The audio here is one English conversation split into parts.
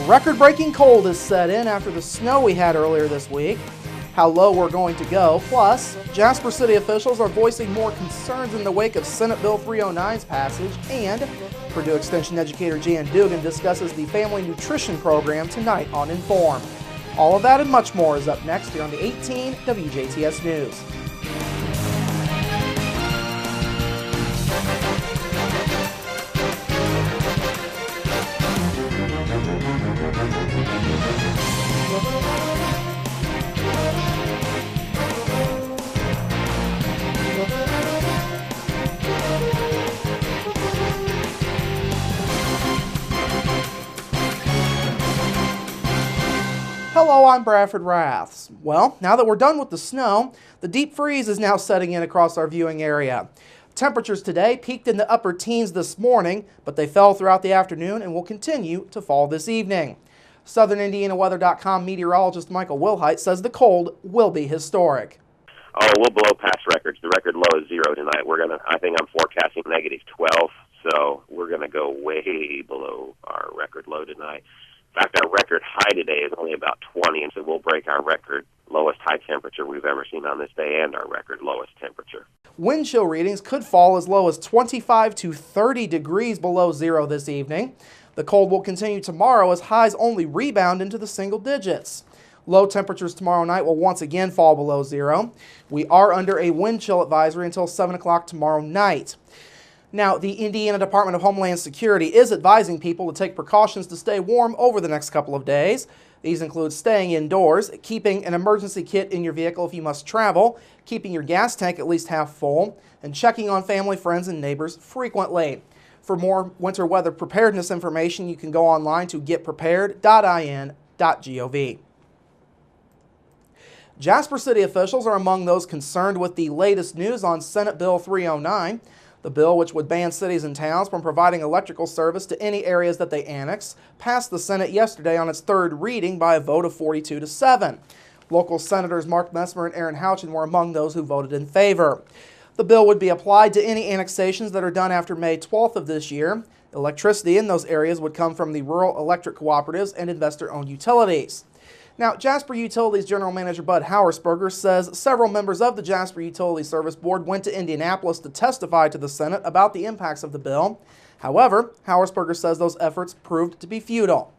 Record-breaking cold is set in after the snow we had earlier this week. How low we're going to go. Plus, Jasper City officials are voicing more concerns in the wake of Senate Bill 309's passage, and Purdue Extension educator Jan Dugan discusses the family nutrition program tonight on Inform. All of that and much more is up next here on the 18 WJTS News. Hello, I'm Bradford Raths. Well, now that we're done with the snow, the deep freeze is now setting in across our viewing area. Temperatures today peaked in the upper teens this morning, but they fell throughout the afternoon and will continue to fall this evening. SouthernIndianaWeather.com meteorologist Michael Wilhite says the cold will be historic. Oh, we'll blow past records. The record low is 0 tonight. I think I'm forecasting -12, so we're going to go way below our record low tonight. In fact, our record high today is only about 20, and so we'll break our record lowest high temperature we've ever seen on this day and our record lowest temperature. Wind chill readings could fall as low as 25 to 30 degrees below 0 this evening. The cold will continue tomorrow as highs only rebound into the single digits. Low temperatures tomorrow night will once again fall below 0. We are under a wind chill advisory until 7 o'clock tomorrow night. Now, the Indiana Department of Homeland Security is advising people to take precautions to stay warm over the next couple of days. These include staying indoors, keeping an emergency kit in your vehicle if you must travel, keeping your gas tank at least half full, and checking on family, friends, and neighbors frequently. For more winter weather preparedness information, you can go online to getprepared.in.gov. Jasper City officials are among those concerned with the latest news on Senate Bill 309. The bill, which would ban cities and towns from providing electrical service to any areas that they annex, passed the Senate yesterday on its third reading by a vote of 42 to 7. Local Senators Mark Messmer and Aaron Houchin were among those who voted in favor. The bill would be applied to any annexations that are done after May 12th of this year. Electricity in those areas would come from the rural electric cooperatives and investor-owned utilities. Now, Jasper Utilities General Manager Bud Hauersperger says several members of the Jasper Utility Service Board went to Indianapolis to testify to the Senate about the impacts of the bill. However, Hauersperger says those efforts proved to be futile.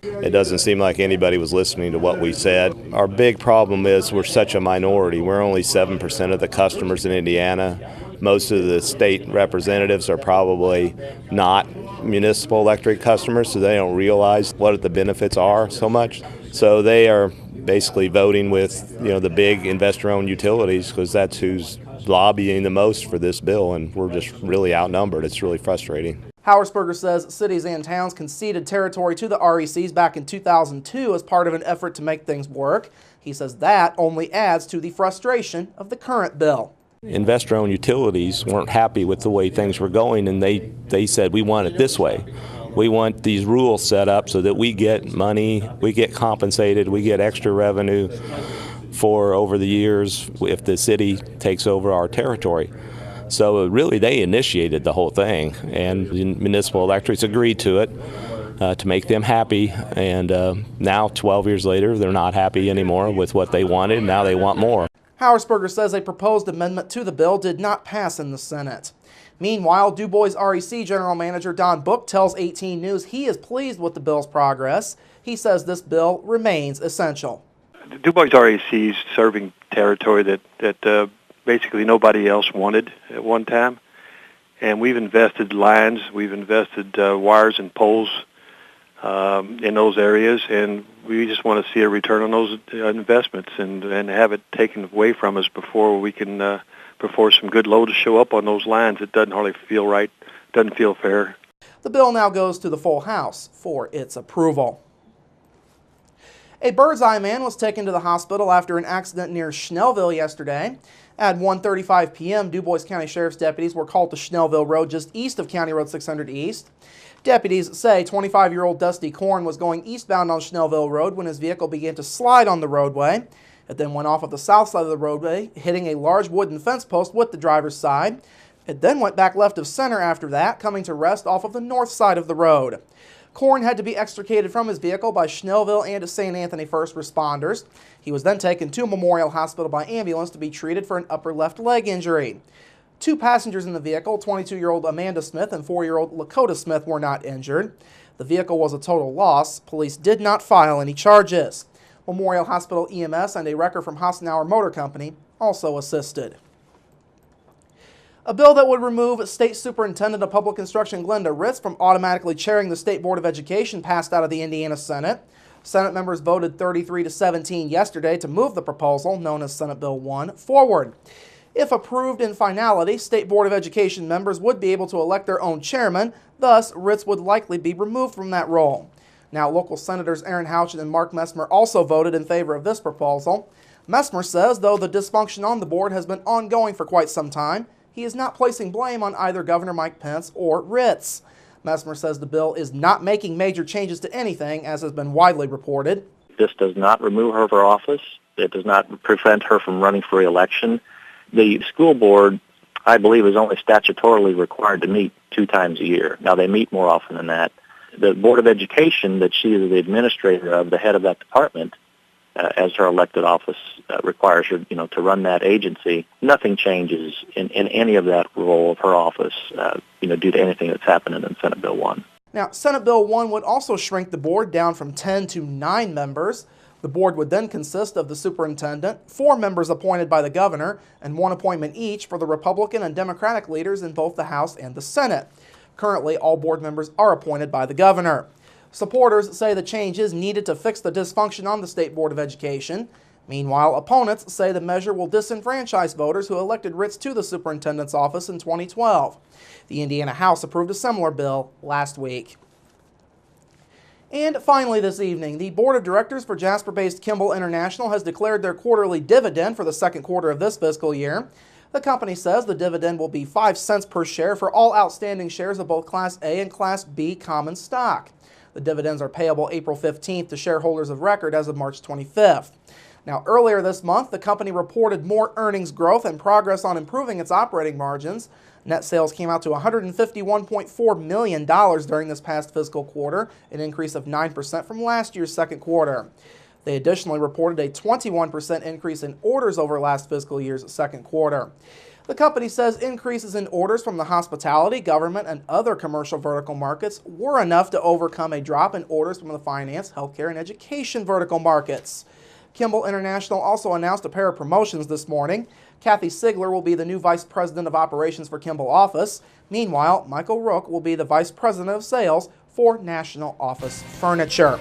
It doesn't seem like anybody was listening to what we said. Our big problem is we're such a minority. We're only 7% of the customers in Indiana. Most of the state representatives are probably not municipal electric customers, so they don't realize what the benefits are so much. So they are basically voting with, the big investor-owned utilities because that's who's lobbying the most for this bill, and we're just really outnumbered. It's really frustrating. Hauersperger says cities and towns conceded territory to the RECs back in 2002 as part of an effort to make things work. He says that only adds to the frustration of the current bill. Investor-owned utilities weren't happy with the way things were going, and they said, we want it this way. We want these rules set up so that we get money, we get compensated, we get extra revenue for over the years if the city takes over our territory. So really they initiated the whole thing, and municipal electrics agreed to it to make them happy, and now 12 years later they're not happy anymore with what they wanted. Now they want more. Hauersperger says a proposed amendment to the bill did not pass in the Senate. Meanwhile, Du Bois REC General Manager Don Book tells 18 News he is pleased with the bill's progress. He says this bill remains essential. Du Bois REC is serving territory that basically nobody else wanted at one time. And we've invested lines, we've invested wires and poles in those areas, and we just want to see a return on those investments and have it taken away from us before we can before some good load to show up on those lines. It doesn't hardly feel right, doesn't feel fair. The bill now goes to the full House for its approval. A Birdseye man was taken to the hospital after an accident near Schnellville yesterday. At 1:35 p.m., Du Bois County Sheriff's deputies were called to Schnellville Road just east of County Road 600 East. Deputies say 25-year-old Dusty Korn was going eastbound on Schnellville Road when his vehicle began to slide on the roadway. It then went off of the south side of the roadway, hitting a large wooden fence post with the driver's side. It then went back left of center after that, coming to rest off of the north side of the road. Korn had to be extricated from his vehicle by Schnellville and St. Anthony first responders. He was then taken to Memorial Hospital by ambulance to be treated for an upper left leg injury. 2 passengers in the vehicle, 22-year-old Amanda Smith and 4-year-old Lakota Smith, were not injured. The vehicle was a total loss. Police did not file any charges. Memorial Hospital EMS and a wrecker from Hassenauer Motor Company also assisted. A bill that would remove State Superintendent of Public Instruction Glenda Ritz from automatically chairing the State Board of Education passed out of the Indiana Senate. Senate members voted 33-17 yesterday to move the proposal, known as Senate Bill 1, forward. If approved in finality, State Board of Education members would be able to elect their own chairman. Thus, Ritz would likely be removed from that role. Now, local Senators Aaron Houchin and Mark Messmer also voted in favor of this proposal. Messmer says, though the dysfunction on the board has been ongoing for quite some time, he is not placing blame on either Governor Mike Pence or Ritz. Messmer says the bill is not making major changes to anything, as has been widely reported. This does not remove her from office. It does not prevent her from running for re-election. The school board, I believe, is only statutorily required to meet 2 times a year. Now, they meet more often than that. The Board of Education, that she is the administrator of, the head of that department, as her elected office requires her, to run that agency. Nothing changes in any of that role of her office, due to anything that's happening in Senate Bill 1. Now, Senate Bill 1 would also shrink the board down from 10 to 9 members. The board would then consist of the superintendent, 4 members appointed by the governor, and 1 appointment each for the Republican and Democratic leaders in both the House and the Senate. Currently, all board members are appointed by the governor. Supporters say the change is needed to fix the dysfunction on the State Board of Education. Meanwhile, opponents say the measure will disenfranchise voters who elected Ritz to the superintendent's office in 2012. The Indiana House approved a similar bill last week. And finally this evening, the Board of Directors for Jasper-based Kimball International has declared their quarterly dividend for the second quarter of this fiscal year. The company says the dividend will be 5 cents per share for all outstanding shares of both Class A and Class B common stock. The dividends are payable April 15th to shareholders of record as of March 25th. Now, earlier this month, the company reported more earnings growth and progress on improving its operating margins. Net sales came out to $151.4 million during this past fiscal quarter, an increase of 9% from last year's second quarter. They additionally reported a 21% increase in orders over last fiscal year's second quarter. The company says increases in orders from the hospitality, government, and other commercial vertical markets were enough to overcome a drop in orders from the finance, healthcare, and education vertical markets. Kimball International also announced a pair of promotions this morning. Kathy Sigler will be the new Vice President of Operations for Kimball Office. Meanwhile, Michael Rook will be the Vice President of Sales for National Office Furniture.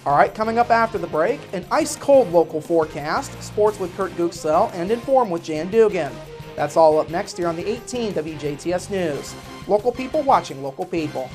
All right, coming up after the break, an ice-cold local forecast, sports with Kurt Gooksell, and Inform with Jan Dugan. That's all up next here on the 18 WJTS News. Local people watching local people.